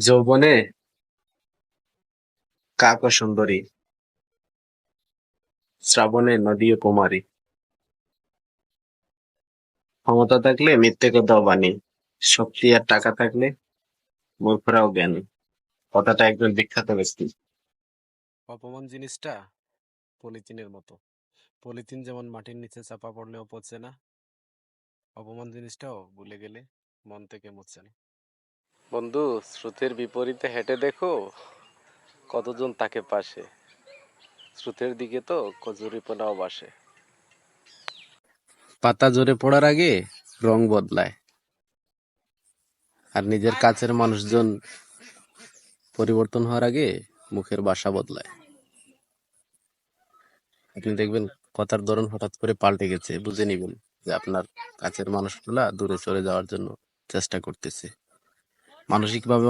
যৌবনে কাক ও সুন্দরী, শ্রাবণে নদী ও কুমারী। ক্ষমতা থাকলে মিথ্যে কথাও বাণী, শক্তি আর টাকা থাকলে মূর্খরাও জ্ঞানী। কথাটা একজন বিখ্যাত ব্যক্তি। অপমান জিনিসটা পলিথিনের মতো। পলিথিন যেমন মাটির নিচে চাপা পড়লেও পচে না, অপমান জিনিসটাও ভুলে গেলে মন থেকে মুছে না। বন্ধু, স্রোতের বিপরীতে হেঁটে দেখো কতজন তাকে পাশে। স্রোতের দিকে তো কচুরিপানাও বাসে। পাতা ঝরে পড়ার আগে রং বদলায়, আর নিজের কাছের মানুষজন পরিবর্তন হওয়ার আগে মুখের ভাষা বদলায়। আপনি দেখবেন কথার ধরন হঠাৎ করে পাল্টে গেছে, বুঝে নিবেন যে আপনার কাছের মানুষগুলা দূরে সরে যাওয়ার জন্য চেষ্টা করতেছে। মানসিকভাবে